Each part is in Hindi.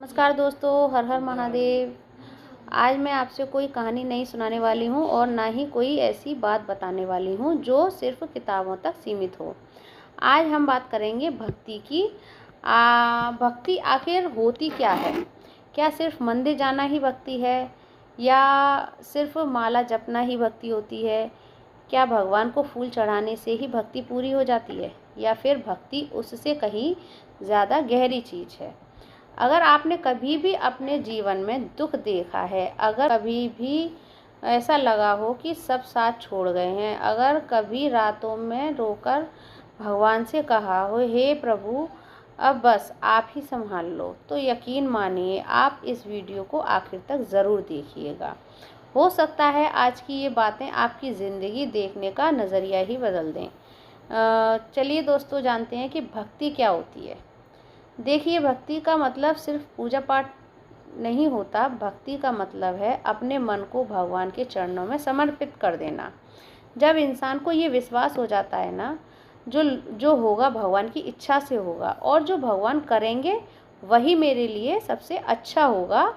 नमस्कार दोस्तों, हर हर महादेव। आज मैं आपसे कोई कहानी नहीं सुनाने वाली हूँ और ना ही कोई ऐसी बात बताने वाली हूँ जो सिर्फ किताबों तक सीमित हो। आज हम बात करेंगे भक्ति की। भक्ति आखिर होती क्या है? क्या सिर्फ मंदिर जाना ही भक्ति है या सिर्फ माला जपना ही भक्ति होती है? क्या भगवान को फूल चढ़ाने से ही भक्ति पूरी हो जाती है या फिर भक्ति उससे कहीं ज़्यादा गहरी चीज़ है? अगर आपने कभी भी अपने जीवन में दुख देखा है, अगर कभी भी ऐसा लगा हो कि सब साथ छोड़ गए हैं, अगर कभी रातों में रोकर भगवान से कहा हो, हे प्रभु अब बस आप ही संभाल लो, तो यकीन मानिए आप इस वीडियो को आखिर तक ज़रूर देखिएगा। हो सकता है आज की ये बातें आपकी ज़िंदगी देखने का नज़रिया ही बदल दें। चलिए दोस्तों, जानते हैं कि भक्ति क्या होती है। देखिए, भक्ति का मतलब सिर्फ पूजा पाठ नहीं होता। भक्ति का मतलब है अपने मन को भगवान के चरणों में समर्पित कर देना। जब इंसान को ये विश्वास हो जाता है ना, जो जो होगा भगवान की इच्छा से होगा और जो भगवान करेंगे वही मेरे लिए सबसे अच्छा होगा,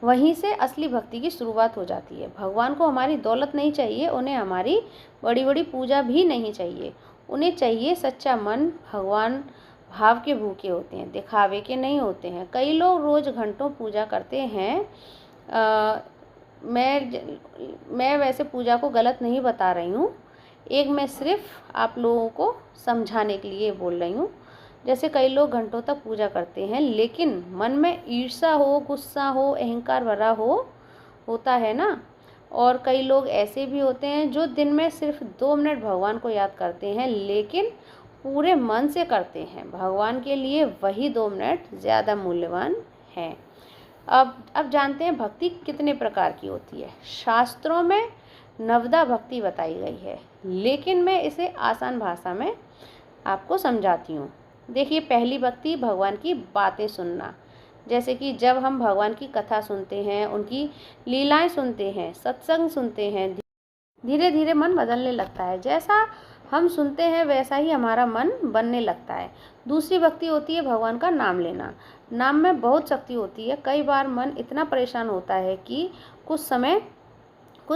वहीं से असली भक्ति की शुरुआत हो जाती है। भगवान को हमारी दौलत नहीं चाहिए, उन्हें हमारी बड़ी बड़ी पूजा भी नहीं चाहिए। उन्हें चाहिए सच्चा मन। भगवान भाव के भूखे होते हैं, दिखावे के नहीं होते हैं। कई लोग रोज़ घंटों पूजा करते हैं। मैं वैसे पूजा को गलत नहीं बता रही हूँ। मैं सिर्फ आप लोगों को समझाने के लिए बोल रही हूँ। जैसे कई लोग घंटों तक पूजा करते हैं लेकिन मन में ईर्ष्या हो, गुस्सा हो, अहंकार भरा होता है ना। और कई लोग ऐसे भी होते हैं जो दिन में सिर्फ 2 मिनट भगवान को याद करते हैं लेकिन पूरे मन से करते हैं। भगवान के लिए वही 2 मिनट ज़्यादा मूल्यवान हैं। अब जानते हैं भक्ति कितने प्रकार की होती है। शास्त्रों में नवदा भक्ति बताई गई है, लेकिन मैं इसे आसान भाषा में आपको समझाती हूँ। देखिए, पहली भक्ति भगवान की बातें सुनना। जैसे कि जब हम भगवान की कथा सुनते हैं, उनकी लीलाएं सुनते हैं, सत्संग सुनते हैं, धीरे धीरे मन बदलने लगता है। जैसा हम सुनते हैं वैसा ही हमारा मन बनने लगता है। दूसरी भक्ति होती है भगवान का नाम लेना। नाम में बहुत शक्ति होती है। कई बार मन इतना परेशान होता है कि कुछ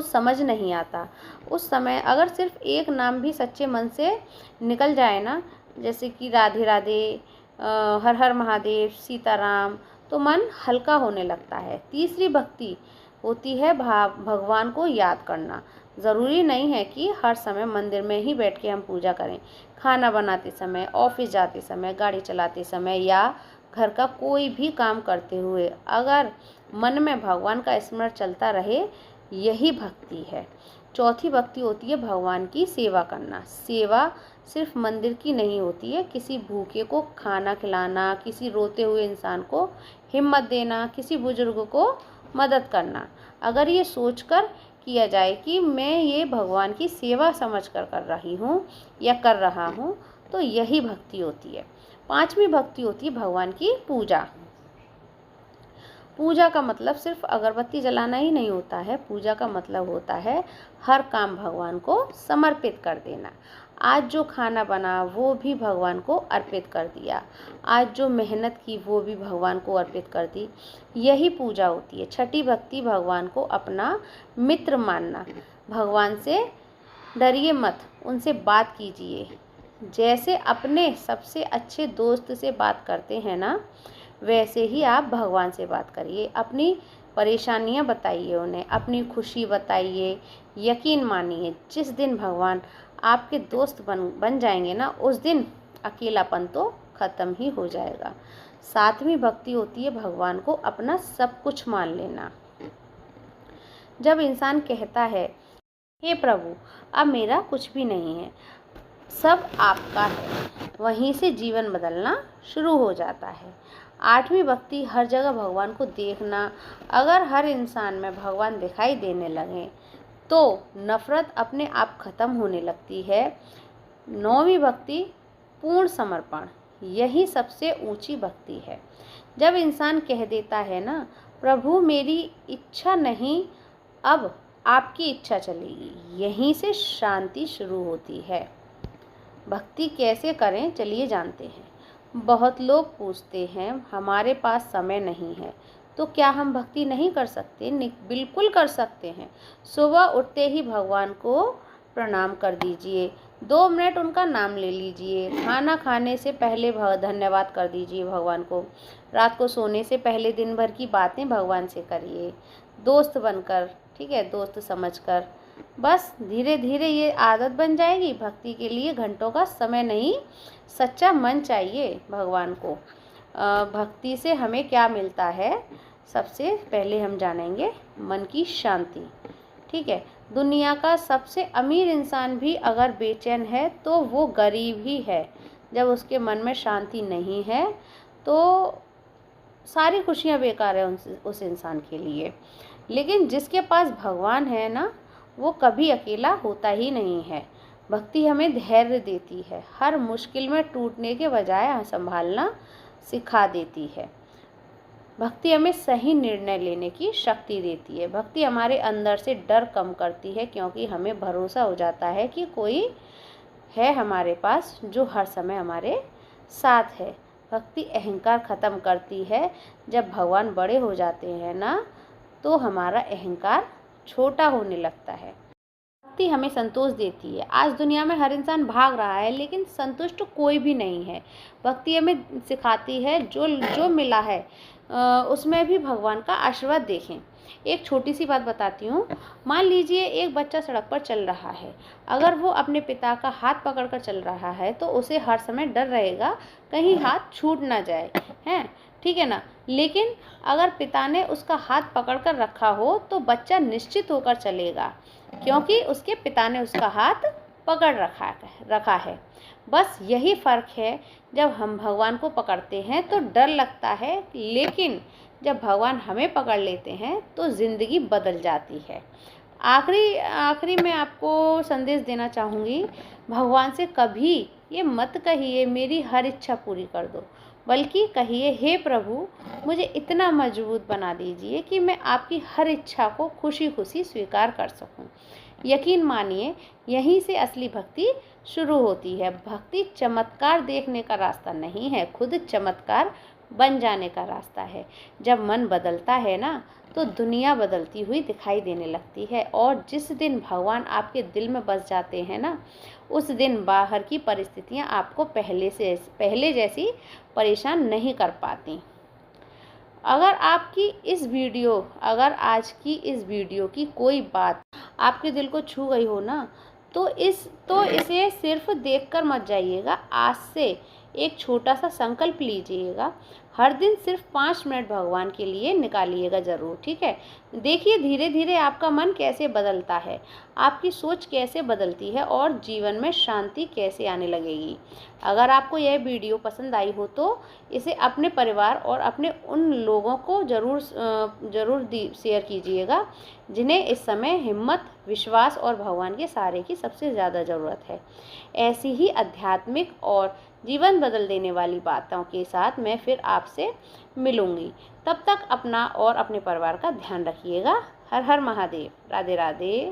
समझ नहीं आता। उस समय अगर सिर्फ एक नाम भी सच्चे मन से निकल जाए ना, जैसे कि राधे राधे, हर हर महादेव, सीताराम, तो मन हल्का होने लगता है। तीसरी भक्ति होती है भगवान को याद करना। ज़रूरी नहीं है कि हर समय मंदिर में ही बैठ के हम पूजा करें। खाना बनाते समय, ऑफिस जाते समय, गाड़ी चलाते समय या घर का कोई भी काम करते हुए अगर मन में भगवान का स्मरण चलता रहे, यही भक्ति है। चौथी भक्ति होती है भगवान की सेवा करना। सेवा सिर्फ मंदिर की नहीं होती है। किसी भूखे को खाना खिलाना, किसी रोते हुए इंसान को हिम्मत देना, किसी बुजुर्ग को मदद करना। अगर ये सोचकर किया जाए कि मैं ये भगवान की सेवा समझकर कर रही हूँ या कर रहा हूँ, तो यही भक्ति होती है। पांचवी भक्ति होती है भगवान की पूजा। पूजा का मतलब सिर्फ अगरबत्ती जलाना ही नहीं होता है। पूजा का मतलब होता है हर काम भगवान को समर्पित कर देना। आज जो खाना बना वो भी भगवान को अर्पित कर दिया। आज जो मेहनत की वो भी भगवान को अर्पित कर दी। यही पूजा होती है। छठी भक्ति भगवान को अपना मित्र मानना। भगवान से डरिए मत, उनसे बात कीजिए। जैसे अपने सबसे अच्छे दोस्त से बात करते हैं ना, वैसे ही आप भगवान से बात करिए। अपनी परेशानियां बताइए उन्हें, अपनी खुशी बताइए। यकीन मानिए, जिस दिन भगवान आपके दोस्त बन जाएंगे ना, उस दिन अकेलापन तो ख़त्म ही हो जाएगा। सातवीं भक्ति होती है भगवान को अपना सब कुछ मान लेना। जब इंसान कहता है, हे प्रभु अब मेरा कुछ भी नहीं है, सब आपका है, वहीं से जीवन बदलना शुरू हो जाता है। आठवीं भक्ति हर जगह भगवान को देखना। अगर हर इंसान में भगवान दिखाई देने लगे तो नफरत अपने आप खत्म होने लगती है। नौवीं भक्ति पूर्ण समर्पण। यही सबसे ऊंची भक्ति है। जब इंसान कह देता है ना, प्रभु मेरी इच्छा नहीं, अब आपकी इच्छा चलेगी, यहीं से शांति शुरू होती है। भक्ति कैसे करें, चलिए जानते हैं। बहुत लोग पूछते हैं हमारे पास समय नहीं है, तो क्या हम भक्ति नहीं कर सकते? बिल्कुल कर सकते हैं। सुबह उठते ही भगवान को प्रणाम कर दीजिए, 2 मिनट उनका नाम ले लीजिए। खाना खाने से पहले धन्यवाद कर दीजिए भगवान को। रात को सोने से पहले दिन भर की बातें भगवान से करिए, दोस्त बनकर, ठीक है, दोस्त समझकर। बस धीरे धीरे ये आदत बन जाएगी। भक्ति के लिए घंटों का समय नहीं, सच्चा मन चाहिए भगवान को। भक्ति से हमें क्या मिलता है, सबसे पहले हम जानेंगे मन की शांति। ठीक है, दुनिया का सबसे अमीर इंसान भी अगर बेचैन है तो वो गरीब ही है। जब उसके मन में शांति नहीं है तो सारी खुशियाँ बेकार है उस इंसान के लिए। लेकिन जिसके पास भगवान है ना, वो कभी अकेला होता ही नहीं है। भक्ति हमें धैर्य देती है, हर मुश्किल में टूटने के बजाय संभालना सिखा देती है। भक्ति हमें सही निर्णय लेने की शक्ति देती है। भक्ति हमारे अंदर से डर कम करती है, क्योंकि हमें भरोसा हो जाता है कि कोई है हमारे पास जो हर समय हमारे साथ है। भक्ति अहंकार ख़त्म करती है। जब भगवान बड़े हो जाते हैं ना, तो हमारा अहंकार छोटा होने लगता है। भक्ति हमें संतोष देती है। आज दुनिया में हर इंसान भाग रहा है, लेकिन संतुष्ट कोई भी नहीं है। भक्ति हमें सिखाती है जो मिला है उसमें भी भगवान का आशीर्वाद देखें। एक छोटी सी बात बताती हूँ। मान लीजिए एक बच्चा सड़क पर चल रहा है, अगर वो अपने पिता का हाथ पकड़कर चल रहा है तो उसे हर समय डर रहेगा कहीं हाथ छूट ना जाए, हैं, ठीक है ना। लेकिन अगर पिता ने उसका हाथ पकड़कर रखा हो तो बच्चा निश्चित होकर चलेगा, क्योंकि उसके पिता ने उसका हाथ पकड़ रखा है। बस यही फ़र्क है। जब हम भगवान को पकड़ते हैं तो डर लगता है, लेकिन जब भगवान हमें पकड़ लेते हैं तो ज़िंदगी बदल जाती है। आखिरी में आपको संदेश देना चाहूँगी, भगवान से कभी ये मत कहिए मेरी हर इच्छा पूरी कर दो, बल्कि कहिए हे प्रभु, मुझे इतना मजबूत बना दीजिए कि मैं आपकी हर इच्छा को खुशी खुशी स्वीकार कर सकूं। यकीन मानिए, यहीं से असली भक्ति शुरू होती है। भक्ति चमत्कार देखने का रास्ता नहीं है, खुद चमत्कार बन जाने का रास्ता है। जब मन बदलता है ना, तो दुनिया बदलती हुई दिखाई देने लगती है। और जिस दिन भगवान आपके दिल में बस जाते हैं ना, उस दिन बाहर की परिस्थितियां आपको पहले जैसी परेशान नहीं कर पाती। अगर आज की इस वीडियो की कोई बात आपके दिल को छू गई हो ना, तो इसे सिर्फ देखकर मत जाइएगा। आज से एक छोटा सा संकल्प लीजिएगा, हर दिन सिर्फ 5 मिनट भगवान के लिए निकालिएगा ज़रूर, ठीक है। देखिए धीरे धीरे आपका मन कैसे बदलता है, आपकी सोच कैसे बदलती है और जीवन में शांति कैसे आने लगेगी। अगर आपको यह वीडियो पसंद आई हो तो इसे अपने परिवार और अपने उन लोगों को ज़रूर शेयर कीजिएगा जिन्हें इस समय हिम्मत, विश्वास और भगवान के सहारे की सबसे ज़्यादा ज़रूरत है। ऐसी ही आध्यात्मिक और जीवन बदल देने वाली बातों के साथ मैं फिर आपसे मिलूंगी। तब तक अपना और अपने परिवार का ध्यान रखिएगा। हर हर महादेव। राधे राधे।